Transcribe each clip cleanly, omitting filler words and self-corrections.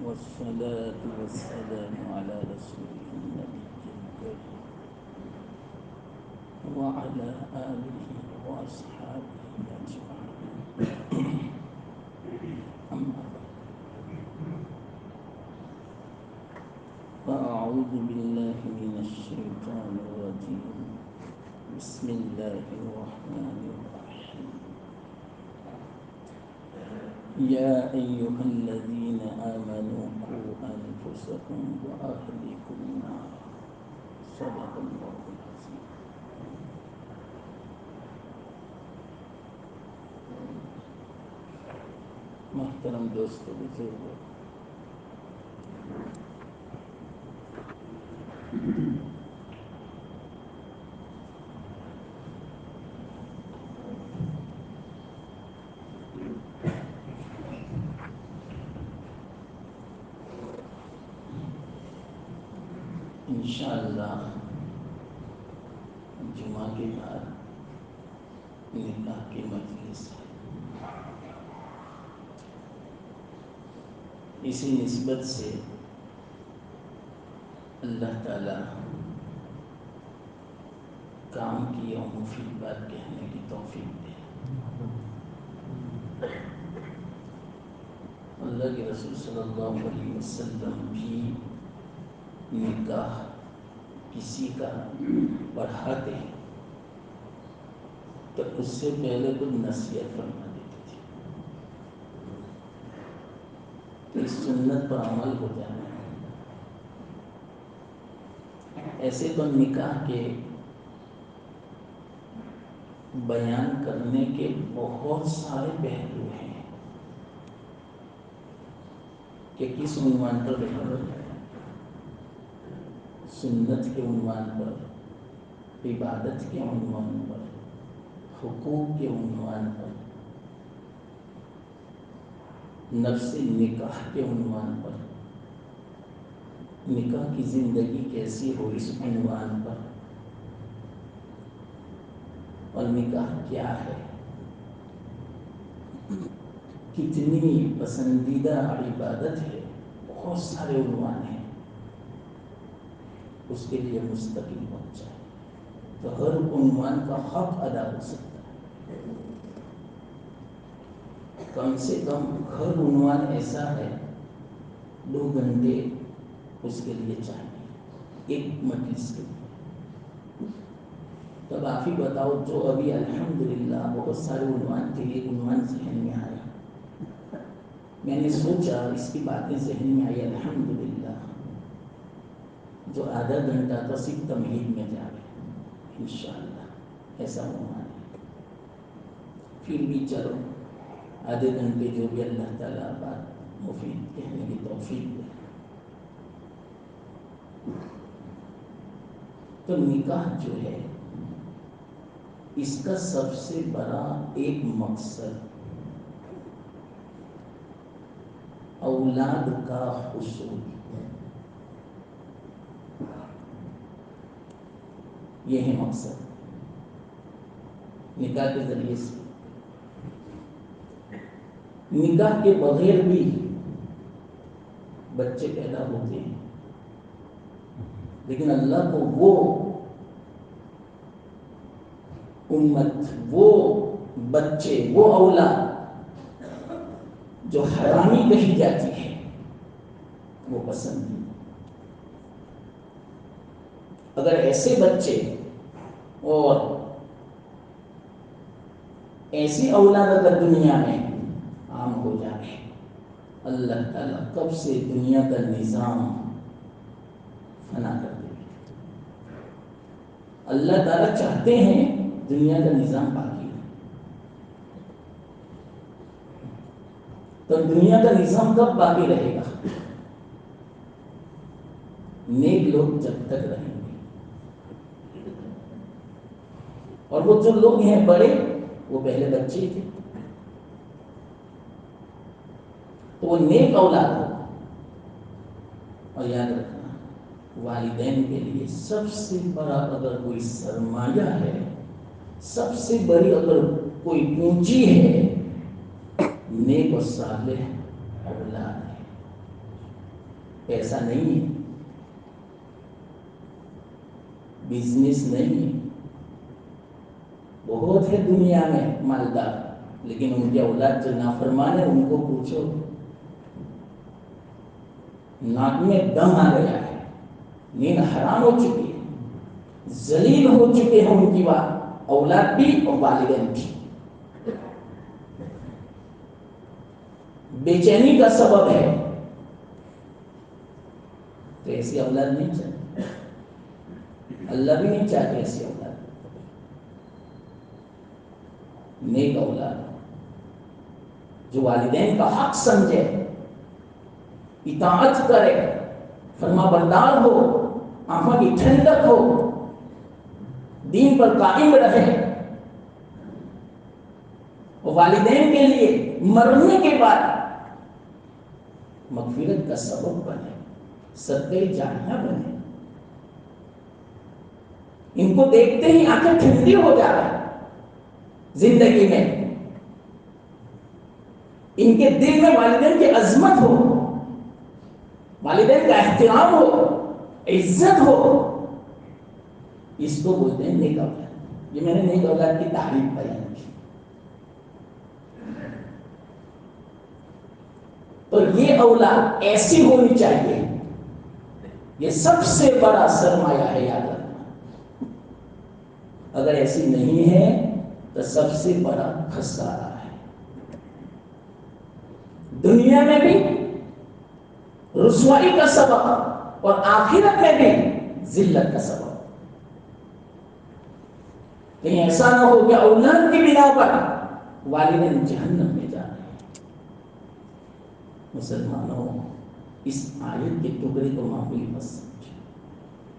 والصلاة والسلام على رسوله النبي الكريم وعلى آله وأصحابه أجمعين. أما بعد، فأعوذ بالله من الشيطان الرجيم. بسم الله الرحمن الرحيم. يا أيها الذين آمنوا قوا أنفسكم وأهليكم نارا. صدق الله العظيم. محترم دوستو، بزرگو، انشاءاللہ جمعہ کے بعد نکاح کی مجلس ہے. اسی نسبت سے اللہ تعالیٰ کام کی اور مفید بات کہنے کی توفیق دے. اللہ کے رسول صلی اللہ علیہ وسلم بھی نکاح کسی کا پڑھاتے ہیں تو اس سے پہلے کچھ نصیحت فرما دیتے تھے کہ اس سنت پر عمل ہو جانا ہے. ایسے تو نکاح کے بیان کرنے کے بہت سارے پہلو ہیں کہ کس عنوان پر بیان ہو جائے. سنت کے عنوان پر، عبادت کے عنوان پر، حقوق کے عنوان پر، نفس نکاح کے عنوان پر، نکاح کی زندگی کیسی ہو اس عنوان پر، اور نکاح کیا ہے، کتنی پسندیدہ عبادت ہے. بہت سارے عنوان ہیں. اس کے لیے مستقل پہنچ جائے تو ہر عنوان کا حق ادا ہو سکتا ہے. کم سے کم ہر عنوان ایسا ہے 2 گھنٹے اس کے لیے چاہیے ایک مجلس کے لیے. تب آپ ہی بتاؤ، جو ابھی الحمدللہ بہت سارے عنوان تھے، ایک عنوان ذہن میں آیا. میں نے سوچا اس کی باتیں ذہن میں آئی، الحمدللہ جو آدھا گھنٹہ تو صرف تمہید میں جائے انشاءاللہ ایسا عنوان ہے. پھر بھی چلو آدھے گھنٹے جو بھی اللہ تعالیٰ بات مفید کہنے کی توفیق دے. تو نکاح جو ہے اس کا سب سے بڑا ایک مقصد اولاد کا حصول، یہ ہے مقصد نکاح کے ذریعے سے. نکاح کے بغیر بھی بچے پیدا ہوتے ہیں، لیکن اللہ کو وہ امت، وہ بچے، وہ اولاد جو حرامی کہی جاتی ہے وہ پسند نہیں. اگر ایسے بچے اور ایسی اولاد اگر دنیا میں عام ہو جائے، اللہ تعالیٰ کب سے دنیا کا نظام فنا کر دے. اللہ تعالیٰ چاہتے ہیں دنیا کا نظام باقی ہے. تو دنیا کا نظام کب باقی رہے گا؟ نیک لوگ جب تک رہیں گے. اور وہ جو لوگ ہیں بڑے، وہ پہلے بچے تھے، تو وہ نیک اولاد ہو. اور یاد رکھنا، والدین کے لیے سب سے بڑا اگر کوئی سرمایہ ہے، سب سے بڑی اگر کوئی پونجی ہے، نیک و صالح اولاد ہے. پیسہ نہیں ہے، بزنس نہیں ہے، بہت ہے دنیا میں مالدار، لیکن ان کے اولاد جو نافرمان ہے ان کو پوچھو، ناک میں دم آ گیا ہے، نیند حرام ہو چکی ہے، ذلیل ہو چکے ہیں ان کی اولاد بھی اور والدین بھی، بے چینی کا سبب ہے۔ تو ایسی اولاد نہیں چاہیے، اللہ بھی نہیں چاہتے ایسی اولاد۔ نیک اولاد جو والدین کا حق سمجھے، اطاعت کرے، فرما بردار ہو، آنکھوں کی ٹھنڈک ہو، دین پر قائم رہے، اور والدین کے لیے مرنے کے بعد مغفرت کا سبب بنے، صدقہ جاریہ بنے۔ ان کو دیکھتے ہی آنکھیں ٹھنڈی ہو جائے زندگی میں، ان کے دل میں والدین کی عظمت ہو، والدین کا احترام ہو، عزت ہو، اس کو بولتے ہیں نیک اولاد۔ یہ میں نے نیک اولاد کی تعریف بیان کی۔ تو یہ اولاد ایسی ہونی چاہیے، یہ سب سے بڑا سرمایہ ہے، یاد رکھنا۔ اگر ایسی نہیں ہے تو سب سے بڑا خسارہ ہے، دنیا میں بھی رسوائی کا سبب اور آخرت میں بھی ذلت کا سبب۔ کہیں ایسا نہ ہو کہ اولاد کی بنا پر والدین جہنم میں جا رہے ہیں۔ مسلمانوں، اس آیت کے ٹکڑے کو معمولی مت سمجھو،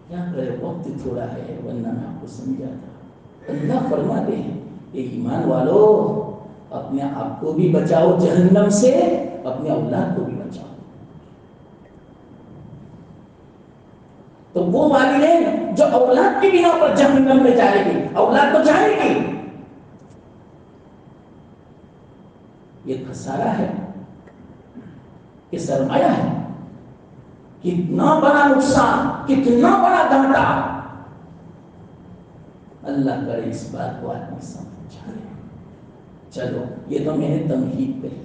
کیا کرے وقت تھوڑا ہے ورنہ میں آپ کو سمجھا تھا۔ اللہ فرماتے ہیں کہ ایمان والو اپنے آپ کو بھی بچاؤ جہنم سے، اپنے اولاد کو بھی بچاؤ۔ تو وہ والدین جو اولاد کی بنا پر جہنم میں جائے گی، اولاد تو جائے گی، یہ خسارہ ہے، یہ سرمایہ ہے۔ کتنا بڑا نقصان، کتنا بڑا گھاٹا، اللہ کرے اس بات کو آدمی سمجھ جائے۔ چلو یہ تو میں نے تمہید کری،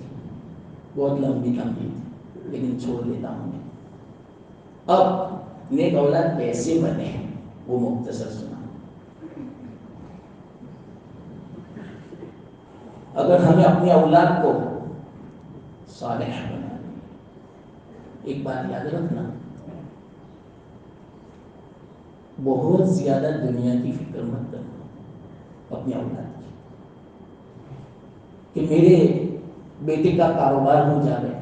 بہت لمبی تمہید، لیکن چھوڑ دیتا ہوں میں۔ اب نیک اولاد کیسے بنے وہ مختصر سنا۔ اگر ہمیں اپنی اولاد کو صالح بنا، ایک بات یاد رکھنا، بہت زیادہ دنیا کی فکر مت کرنا اپنی اولاد کی، کہ میرے بیٹے کا کاروبار ہو جائے،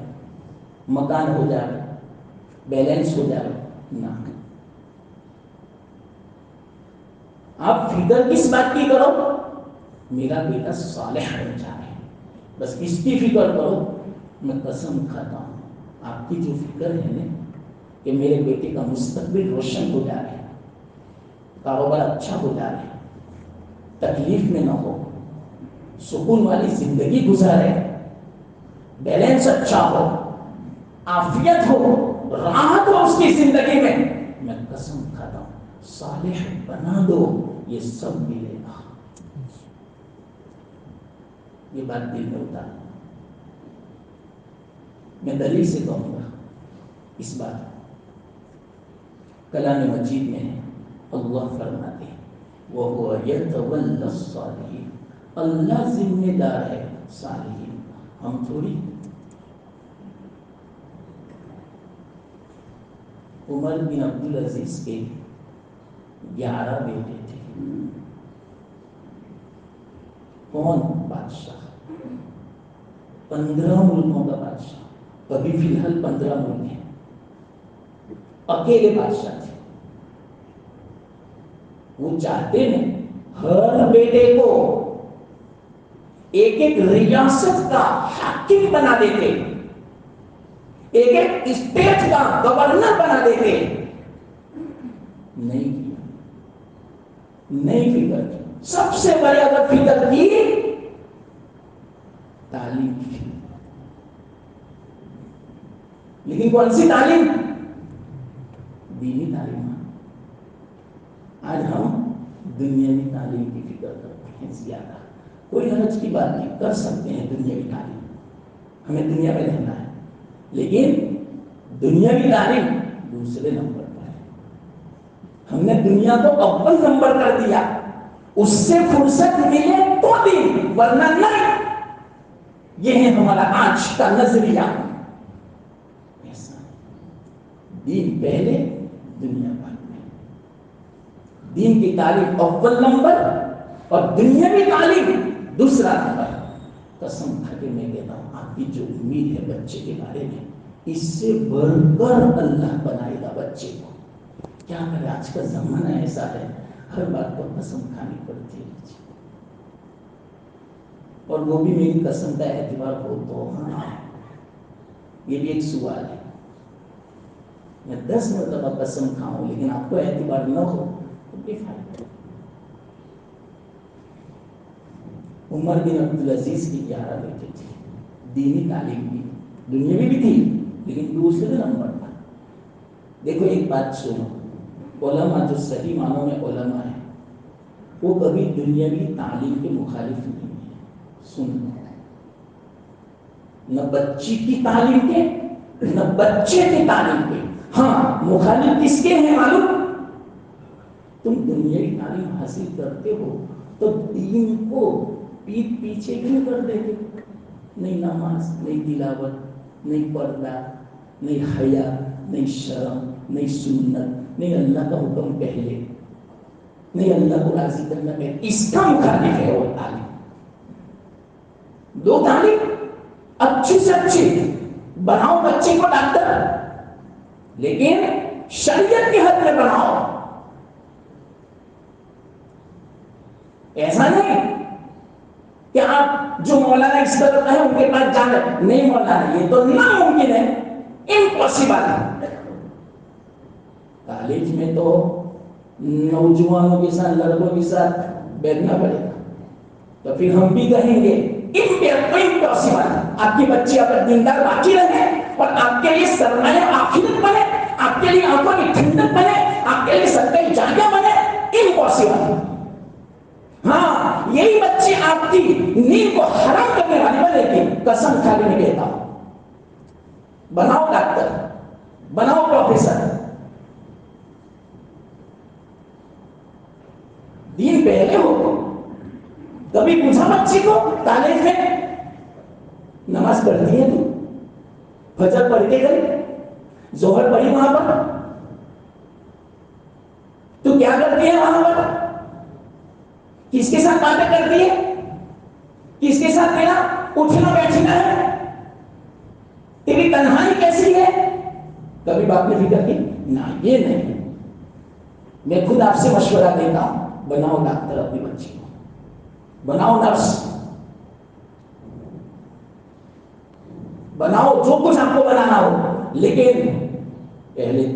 مکان ہو جائے، بیلنس ہو جائے، نہ۔ آپ فکر کس بات کی کرو؟ میرا بیٹا صالح بن جائے، بس اس کی فکر کرو۔ میں قسم کھاتا ہوں، آپ کی جو فکر ہے نا کہ میرے بیٹے کا مستقبل روشن ہو جائے، کاروبار اچھا ہو جائے، تکلیف میں نہ ہو، سکون والی زندگی گزارے، بیلنس اچھا ہو، عافیت ہو، راحت ہو اس کی زندگی میں قسم کھاتا ہوں صالح بنا دو، یہ سب ملے گا۔ یہ بات دل میں اتار، میں دلیل سے کہوں گا اس بات۔ کلام مجید میں اللہ فرماتے ہیں وَهُوَ يَتَوَلَّى الصَّالِحِينَ، اللہ ذمہ دار ہے صالحین، ہم تھوڑی۔ عمر بن عبدالعزیز کے 11 بیٹے تھے۔ کون بادشاہ؟ 15 ملکوں کا بادشاہ، ابھی فی الحال 15 ملک ہیں، اکیلے بادشاہ تھے۔ وہ چاہتے ہیں ہر بیٹے کو ایک ایک ریاست کا حاکم بنا دیتے، ایک ایک اسٹیٹ کا گورنر بنا دیتے، نہیں کیا، نہیں فکر کی۔ سب سے بڑی اگر فکر کی تعلیم کی، لیکن کون سی تعلیم؟ دینی تعلیم. آج ہم دنیاوی تعلیم کی فکر کرتے ہیں زیادہ. کوئی حرج کی بات نہیں، کر سکتے ہیں دنیاوی تعلیم، ہمیں دنیا میں رہنا ہے، لیکن دنیاوی تعلیم دوسرے نمبر پر ہے. ہم نے دنیا کو اول نمبر کر دیا، اس سے فرصت ملے تو دین، ورنہ نہیں. یہ ہے ہمارا آج کا نظریہ. ایسا دین پہلے دنیا بعد میں. دین کی تعلیم اول نمبر اور دنیاوی تعلیم دوسرا نمبر. قسم کھا کے میں کہتا ہوں، آپ کی جو امید ہے بچے کے بارے میں، اس سے بڑھ کر اللہ بنائے گا بچے کو. کیا کرے، آج کا زمانہ ایسا ہے، ہر بات پر قسم کھانی پڑتی ہے. اور وہ بھی میری قسم کا اعتبار ہو تو ہاں، یہ بھی ایک سوال ہے. میں 10 مرتبہ قسم کھاؤں لیکن آپ کو اعتبار نہ ہو تو بے فائدہ. عمر بن عبدالعزیز کی 11 بیٹے تھے. دینی تعلیم بھی دنیاوی بھی تھی لیکن دوسرے نمبر پر. دیکھو ایک بات سنو، علماء جو صحیح معنوں میں علماء ہیں وہ کبھی دنیاوی تعلیم کے مخالف نہیں ہیں. سنو، نہ بچی کی تعلیم کے نہ بچے کی تعلیم کے. ہاں، مخالف کس کے ہیں معلوم؟ تم دنیاوی تعلیم حاصل کرتے ہو تو دین کو پیٹ پیچھے کیوں کر دیتے؟ نہیں نماز، نہیں تلاوت، نہیں پردہ، نہیں حیا، نہیں شرم، نہیں سنت، نہیں اللہ کا حکم پہلے، نہیں اللہ کو راضی کرنا پہلے. اس کا مخالف ہے وہ تعلیم. دو تعلیم اچھی سے اچھی بناؤ بچے کو ڈاکٹر، لیکن شریعت کی حد میں بناؤ. ایسا نہیں کہ آپ جو مولانا اس طرح کا ہے ان کے پاس جانا نہیں. مولانا یہ تو ناممکن ہے، امپاسبل ہے. کالج میں تو نوجوانوں کے ساتھ، لڑکوں کے ساتھ بیٹھنا پڑے گا. تو پھر ہم بھی کہیں گے امپاسبل. آپ کے بچے اگر دیندار باقی رہے اور آپ کے لیے سرمایہ آخرت بنے، آپ کے لیے آنکھوں کی ٹھنڈک بنے، آپ کے لیے صدقہ جاریہ بنے، امپاسبل. ہاں، یہی بچے آپ کی نیند کو حرام کرنے والے بنے گی. قسم کھا کے میں کہتا ہوں، بناؤ ڈاکٹر، بناؤ پروفیسر. دین پہلے ہو. کبھی پوچھا بچی کو کالج میں نماز پڑھتی ہے تو فجر پڑھ کے گئی، ظہر پڑھی وہاں پر، تو کیا کرتی ہے وہاں پر؟ کس کے ساتھ باتیں کرتی ہے؟ کس کے ساتھ میرا اٹھنا بیٹھنا ہے؟ تیری تنہائی کیسی ہے؟ کبھی بات میں فکر کی؟ نہ، یہ نہیں. میں خود آپ سے مشورہ دیتا ہوں، بناؤ ڈاکٹر اپنی بچی کو، بناؤ نرس، بناؤ جو کچھ آپ کو بنانا ہو، لیکن پہلے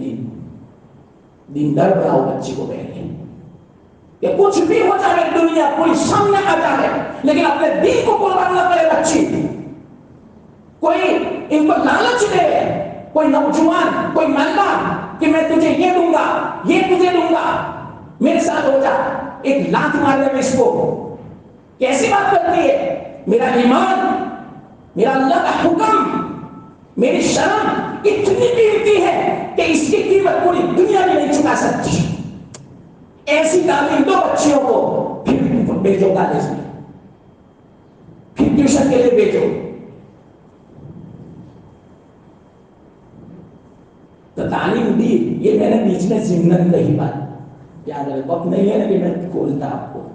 دیندار بناؤ بچے کو. پہلے کہ کچھ بھی ہو جائے، دنیا کوئی سامنے آ جائے لیکن اپنے دین کو قربان نہ کرے بچی. کوئی ان کو لالچ دے، کوئی نوجوان، کوئی ملہ کہ میں تجھے یہ دوں گا، یہ تجھے دوں گا، میرے ساتھ ہو جا. ایک لات مارنے میں اس کو کیسی بات کرتی ہے؟ میرا ایمان، میرا اللہ کا حکم، میری شرم اتنی قیمتی ہے کہ اس کی قیمت پوری دنیا میں نہیں چکا سکتی. ایسی تعلیم دو بچیوں کو، پھر بھیجو کالج میں، پھر ٹیوشن کے لیے بھیجو. تو تعلیم دی. یہ میں نے بیچ میں ضمن کہی بات، یاد رکھو. وقت نہیں ہے نا کہ میں کھولتا آپ کو.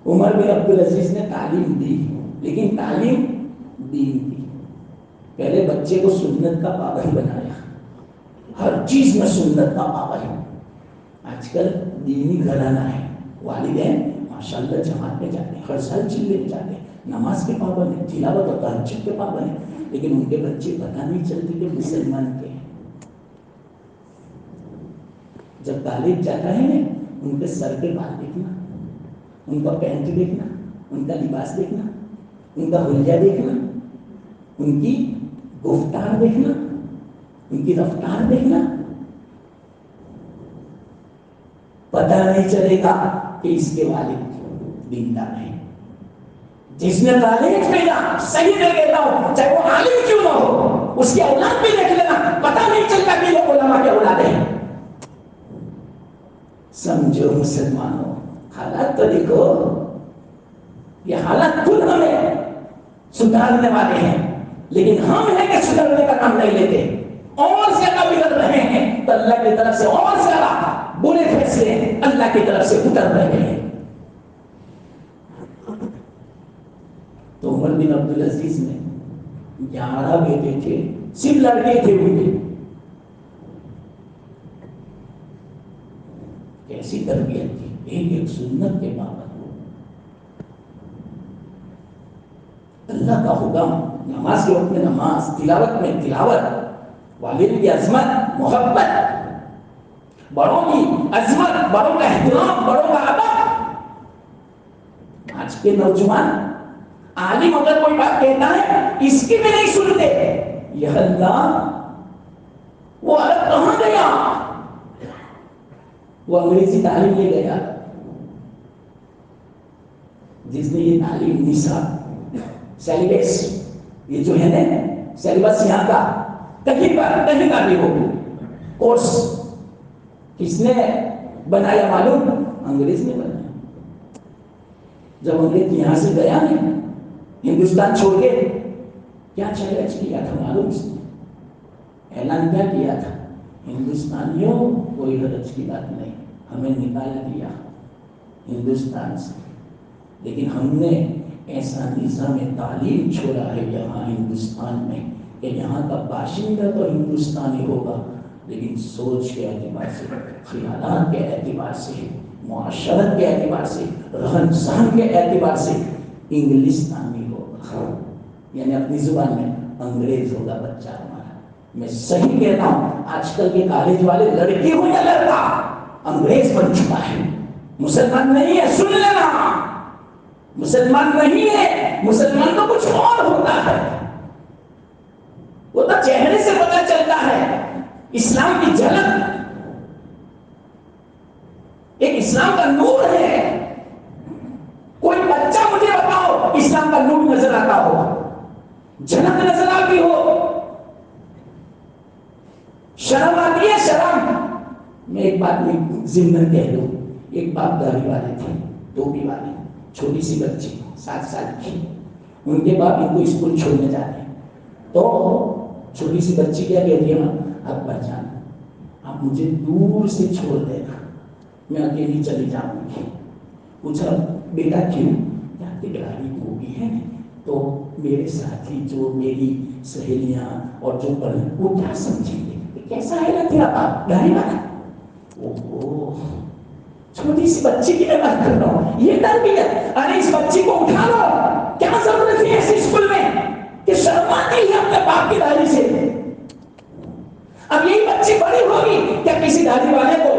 عمر بن عبدالعزیز نے تعلیم دی لیکن تعلیم دین دی. پہلے بچے کو سنت کا پابند بنایا، ہر چیز میں سنت کا پابند. آج کل دینی گھرانہ ہے، والدین ماشاءاللہ جماعت میں جاتے ہیں، ہر سال چلے میں جاتے ہیں، نماز کے پابند ہیں، تلاوت اور تہجد کے پابند ہیں، لیکن ان کے بچے پتہ نہیں چلتے کہ مسلمان کے ہیں. جب کالج جاتا ہے نا، ان کے سر کے بال دیکھنا، ان کا پینٹ دیکھنا، ان کا لباس دیکھنا، ان کا حلیہ دیکھنا، ان کی گفتار دیکھنا، ان کی رفتار دیکھنا، پتہ نہیں چلے گا کہ اس کے والد دیندار ہیں. جس نے تعلیم کیا صحیح میں کہتا ہوں چاہے وہ عالم کیوں نہ ہو، اس کی اولاد بھی دیکھ لینا، پتہ نہیں چلتا کہ یہ علماء کے اولاد ہیں. سمجھو مسلمانوں، حالات تو دیکھو، یہ حالات خود ہمیں سدھارنے والے ہیں، لیکن ہم ہیں کہ سدھرنے کا کام نہیں لیتے، اور زیادہ بگڑ رہے ہیں. تو اللہ کی طرف سے اور زیادہ برے فیصلے اللہ کی طرف سے اتر رہے ہیں. تو عمر بن عبدالعزیز میں 11 بیٹے تھے، صرف لڑکے تھے ان کے. کیسی تربیت تھی، ایک ایک سنت کے پابند، اللہ کا حکم، نماز کے وقت میں نماز، تلاوت میں تلاوت، والد کی عظمت، محبت، بڑوں کی عظمت، بڑوں کا احترام، بڑوں کا ادب. آج کے نوجوان عالم اگر کوئی بات کہتا ہے اس کی بھی نہیں سنتے. یہ اللہ، وہ عرب کہاں گیا؟ وہ انگریزی تعلیم لے گیا. جس نے یہ تعلیم نصاب سیلیبس، یہ جو ہے نا سیلیبس یہاں کا کہیں کا بھی ہو کورس، کس نے بنایا معلوم؟ انگریز نے بنایا. جب انگریز یہاں سے گیا نہیں ہندوستان چھوڑ کے، کیا چیلنج کیا تھا معلوم؟ اس نے اعلان کیا کیا تھا؟ ہندوستانیوں کوئی حرج کی بات نہیں، ہمیں نکالا دیا ہندوستان سے، لیکن ہم نے ایسا نظام تعلیم چھوڑا ہے یہاں ہندوستان میں کہ یہاں کا باشندہ تو ہندوستانی ہوگا، لیکن سوچ کے اعتبار سے، خیالات کے اعتبار سے، معاشرت کے اعتبار سے، رہن سہن کے اعتبار سے انگلستانی ہوگا، یعنی اپنی زبان میں انگریز ہوگا بچہ ہمارا. میں صحیح کہتا ہوں، آج کل کے کالج والے لڑکی ہو یا لڑکا انگریز بن چکا ہے. مسلمان نہیں ہے، سن لینا، مسلمان نہیں ہے. مسلمان تو کچھ اور ہوتا ہے، وہ تو چہرے سے پتہ چلتا ہے اسلام کی جھلک، ایک اسلام کا نور ہے. کوئی بچہ مجھے بتاؤ اسلام کا نور نظر آتا ہو، جھلک نظر آتی ہو، شرم آتی ہے؟ شرم. میں ایک بات میں ضمن کہہ دوں، ایک باپ داڑھی والے تھے، ٹوپی والے، چھوٹی سی بچی 7 سال کی، ان کے باپ ان کو اسکول چھوڑنے جاتے ہیں. تو چھوٹی سی بچی کیا کہتی ہے؟ ابا جان آپ مجھے دور سے چھوڑ دینا، میں اکیلی چلی جاؤں گی. پوچھا بیٹا کیوں؟ جاتی گاڑی وہ بھی ہے تو میرے ساتھی جو میری سہیلیاں اور جو پڑھیں وہ کیا سمجھیں گے؟ کیسا ہے نا تیرا باپ گاڑی والا؟ اوہو، چھوٹی سی بچی کی میں بات کر رہا ہوں، یہ تربیت. ارے اس بچی کو اٹھا لو، کیا ضرورت ہے ایسے اسکول میں کہ شرم آتی ہے اپنے باپ کی داڑھی سے؟ اب یہی بچی بڑی ہوگی کیا کسی داڑھی والے کو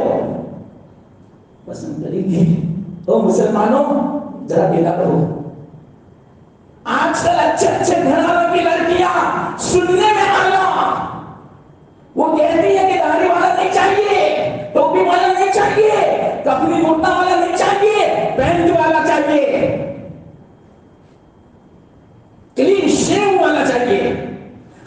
پسند کرے گی؟ تو مسلمانوں ذرا بیدار رہو. آج کل اچھے اچھے گھرانوں کی لڑکیاں سننے میں آیا، وہ کہتی ہے کہ داڑھی والا نہیں چاہیے، ٹوپی والا نہیں چاہیے، کپڑی کرتا والا نہیں چاہیے، پینٹ والا چاہیے، کلین شیو والا چاہیے،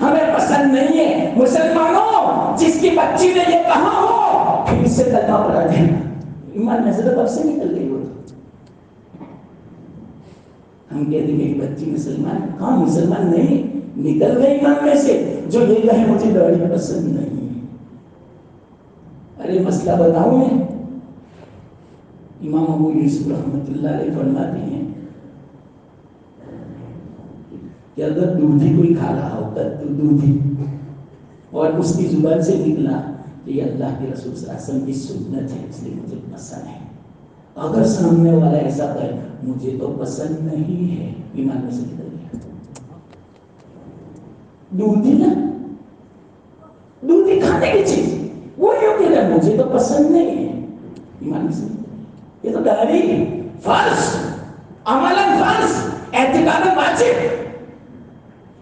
ہمیں پسند نہیں ہے. مسلمانوں جس کی بچی نے یہ کہا ہو پھر سے کلمہ پڑھا دینا. ایمان نظر اب سے نکل گئی ہو، ہم کہتے ہیں کہ بچی مسلمان، ہاں مسلمان نہیں، نکل گئی ایمان میں سے جو یہ کہے مجھے داڑھی پسند نہیں. ارے مسئلہ بتاؤں میں، امام ابو یوسف رحمۃ اللہ علیہ فرماتے ہیں کہ اگر دودھی کوئی کھا رہا ہوتا تو دودھی، اور اس کی زبان سے نکلا کہ یہ اللہ کے رسول صلی اللہ علیہ وسلم کی سنت ہے اس لیے مجھے پسند ہے، اگر سامنے والا ایسا کہے مجھے تو پسند نہیں ہے، ایمان میں سے نکل گیا. دودھی نا، دودھی کھانے کی چیز، وہ یوں کہہ رہا مجھے تو پسند نہیں ہے، ایمان میں سے نکل گیا. یہ تو داڑھی فرض، عملاً فرض، اعتقاداً واجب.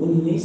19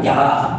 11,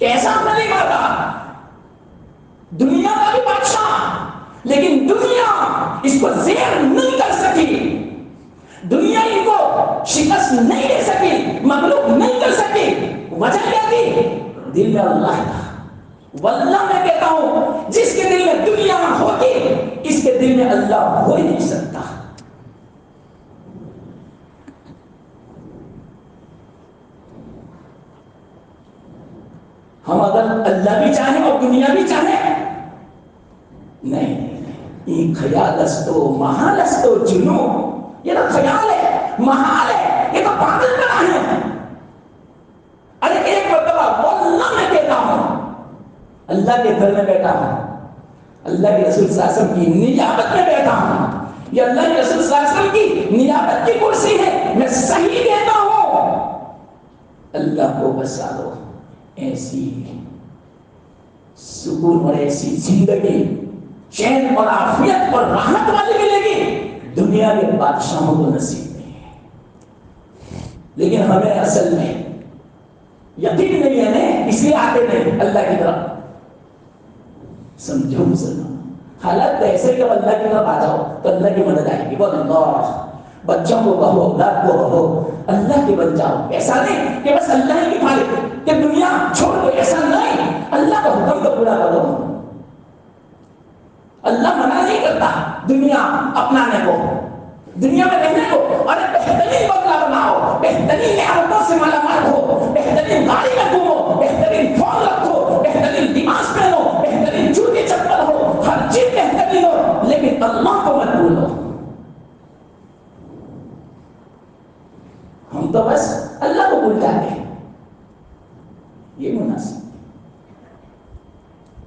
کیسا عملی ماتا، دنیا کا بھی بادشاہ، لیکن دنیا اس کو زیر نہیں کر سکی، دنیا ان کو شکست نہیں دے سکی، مغلوب نہیں کر سکی۔ وجہ کیا تھی؟ دل میں اللہ تھا۔ واللہ میں کہتا ہوں جس کے دل میں دنیا ہوگی اس کے دل میں اللہ ہو ہی نہیں سکتا۔ ہم اگر اللہ بھی چاہیں اور دنیا بھی چاہیں، نہیں، یہ خیال استو محال استو جنو، یہ تو خیال ہے، محال ہے، یہ تو پاگل بنا ہے۔ ارے ایک مرتبہ واللہ میں کہتا ہوں اللہ کے گھر میں بیٹھا ہوں، اللہ کے رسول صلی اللہ علیہ وسلم کی نیابت میں بیٹھا ہوں، یہ اللہ کے رسول صلی اللہ علیہ وسلم کی نیابت کی کرسی ہے، میں صحیح کہتا ہوں، اللہ کو بسا دو ایسی سکون اور ایسی زندگی چین اور عافیت اور راحت والی ملے گی، دنیا کے بادشاہوں کو نصیب نہیں ہے۔ لیکن ہمیں اصل میں یقین نہیں ہے نا، اس لیے آتے نہیں اللہ کی طرف۔ سمجھو مسلمان، حالت ایسے کہ اللہ کی طرف آ جاؤ تو اللہ کی مدد آئے گی۔ بول اللہ، بچوں کو کہو، اولاد کو کہو، اللہ کے بن جاؤ۔ ایسا نہیں کہ بس اللہ ہی کی مالک کہ دنیا چھوڑ دو، ایسا نہیں، اللہ کا حکم کو پورا کرو۔ اللہ منع نہیں کرتا دنیا اپنانے کو، دنیا میں رہنے کو، اور بہترین بنگلہ بناؤ، بہترین نعمتوں سے مالا مال ہو، بہترین گاڑی میں گھومو، بہترین فون رکھو، بہترین لباس پہنو، بہترین جوتے چپل ہو، ہر چیز بہترین ہو، لیکن اللہ کو مت بھولو۔ ہم تو بس اللہ کو بھول جاتے ہیں، یہ مناسب۔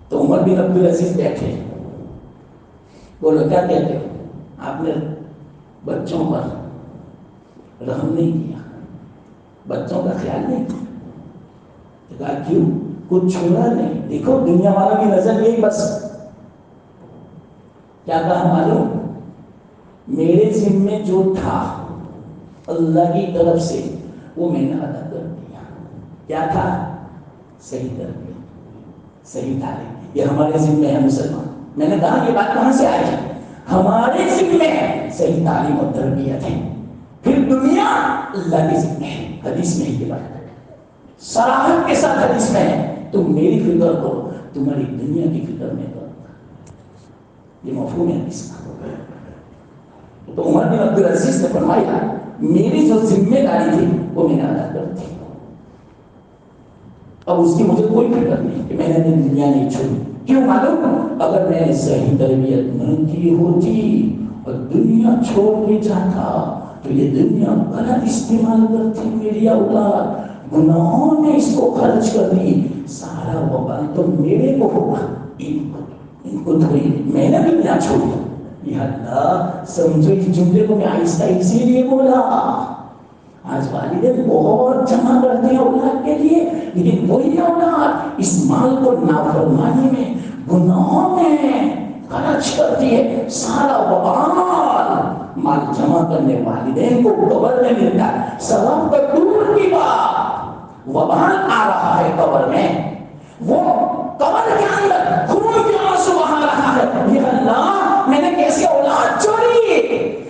تو عمر بن عبدالعزیز بیٹھے، بولو کیا کہتے ہو؟ آپ نے بچوں پر رحم نہیں کیا، بچوں کا خیال نہیں کیا۔ کہا کیوں؟ کچھ چھوڑا نہیں۔ دیکھو دنیا والوں کی نظر یہی بس، کیا کہا معلوم؟ میرے ذمے جو تھا اللہ کی طرف سے وہ میں نے ادا کر دیا۔ کیا تھا؟ صحیح تربیت، صحیح تعلیم۔ یہ ہمارے ذمے ہے مسلمان۔ میں نے کہا یہ بات کہاں سے آئی ہے؟ ہمارے ذمے صحیح تعلیم اور تربیت ہے، پھر دنیا اللہ کے ذمے ہے۔ حدیث میں ہی بات ہے، صراحت کے ساتھ حدیث میں ہے، تم میری فکر کرو، تمہاری دنیا کی فکر میں کرو۔ یہ مفہوم ہے حدیث کا۔ تو عمر بن عبدالعزیز نے فرمایا میری جو ذمہ داری تھی وہ میں نے ادا کر دی، اب اس کی مجھے کوئی فکر نہیں کہ میں نے دنیا نہیں چھوڑی۔ کیوں معلوم؟ اگر میں نے صحیح تربیت نہ کی ہوتی اور دنیا چھوڑ کے جاتا تو یہ دنیا غلط استعمال کرتی، میری اولاد گناہوں میں اس کو خرچ کر دی، سارا وبال تو میرے کو ہوگا، ان کو تھوڑی میں نے دنیا چھوڑی۔ یا اللہ سمجھو اس جملے کو میں آہستہ اسی لیے بولا۔ آج والدین بہت جمع کرتے ہیں اولاد کے لیے، لیکن وہی اولاد اس مال کو نافرمانی میں، گناہوں میں خرچ کرتی ہے، سارا وبال مال جمع کرنے والدین کو قبر میں ملتا ہے۔ ثواب کا دور کی بات، وبال آ رہا ہے قبر میں، وہ قبر کے اندر خون کے آنسو بہا رہا ہے۔ یا اللہ میں نے کیسے اولاد چھوڑی،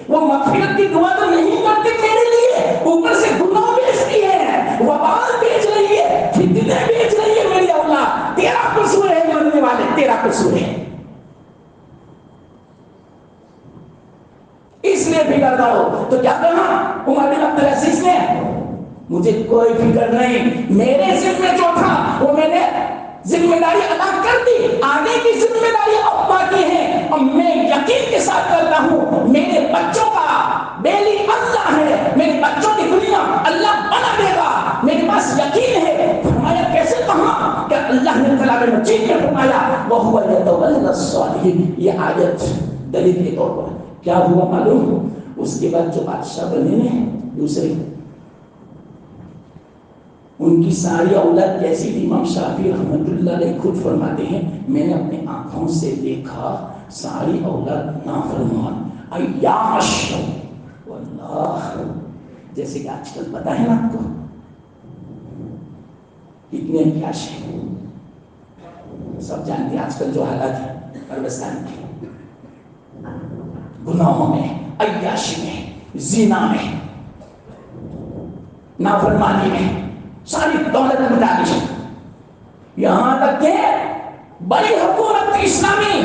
وہ مغفرت کی دعا تو نہیں کرتے میرے لیے، اوپر سے گناہ بیچتی ہے، وبال بیچ رہی ہے، فتنے بیچ رہی ہے میری اولاد۔ تیرا قصور ہے مرنے والے، تیرا قصور ہے، اس لیے فکر کرو۔ تو کیا کہا عمر بن عبدالعزیز نے؟ مجھے کوئی فکر نہیں، میرے ذمہ جو تھا وہ میں نے ذمہ داری ادا کر دی، آگے کی ذمہ داری اب باقی ہے، اور میں یقین کے ساتھ کرتا ہوں میرے بچوں کا بیلی اللہ ہے، میرے بچوں کی دنیا اللہ بنا دے گا، میرے پاس یقین ہے۔ فرمایا کیسے؟ کہا کہ اللہ نے کلام مجید میں فرمایا وَهُوَ يَتَوَلَّى الصَّالِحِينَ، یہ آیت دلیل کے طور پر کیا ہوا معلوم؟ اس کے بعد جو بادشاہ بنے ہیں دوسرے، ان کی ساری اولاد کیسی تھی؟ امام شافعی رحمۃ اللہ علیہ خود فرماتے ہیں میں نے اپنی آنکھوں سے دیکھا ساری اولاد نافرمان، عیاش، واللہ جیسے کہ آج کل پتہ ہے نا آپ کو، کتنے عیاش ہیں. سب جانتے ہیں آج کل جو حالات ہے عربستان کی، گناہوں میں، عیاشی میں، زنا میں، نافرمانی میں، ساری دولت مٹا دی. یہاں تک کہ بڑی حکومت اسلامی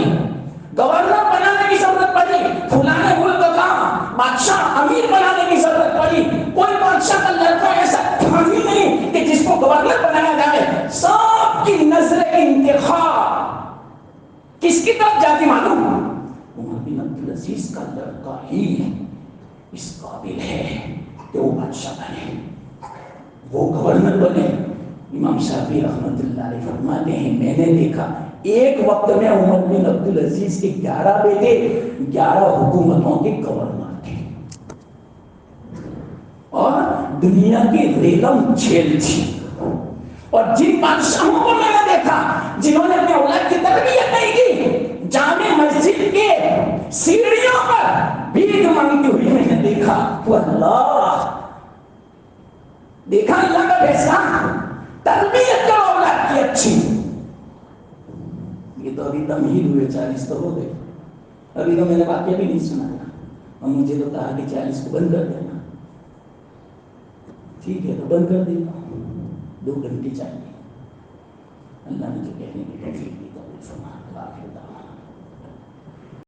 گورنر بنانے کی ضرورت پڑی، فلانے ملک کا بادشاہ امیر بنانے کی ضرورت پڑی. کوئی بادشاہ کا لڑکا ایسا تھا ہی نہیں کہ جس کو گورنر بنایا جائے. سب کی نظر انتخاب کس کی طرف جاتی معلوم؟ عمر بن عبدالعزیز کا لڑکا ہی اس قابل ہے کہ وہ بادشاہ بنے، وہ گورنر بنے. امام شافعی رحمۃ اللہ علیہ فرماتے ہیں میں نے دیکھا ایک وقت میں عمر بن عبدالعزیز کے 11 بیٹے 11 حکومتوں کے گورنر تھے، اور دنیا کی ریلم جھیل تھی. اور جن بادشاہوں کو میں نے دیکھا جنہوں نے اپنے اولاد کی تربیت نہیں کی، جامع مسجد کے سیڑھیوں پر بھیک مانگتی ہوئی میں نے دیکھا. وہ اللہ دیکھا اللہ کا فیصلہ، تربیت کرو اولاد کی اچھی. یہ تو ابھی تمہید ہوئے، 40 تو ہو گئے، ابھی تو میں نے واقعہ بھی نہیں سنا تھا. اور مجھے تو کہا کہ 40 کو بند کر دینا. ٹھیک ہے تو بند کر دیتا ہوں، 2 گھنٹے چاہیے. اللہ نے جو کہنے کی توفیق دی قبول فرما.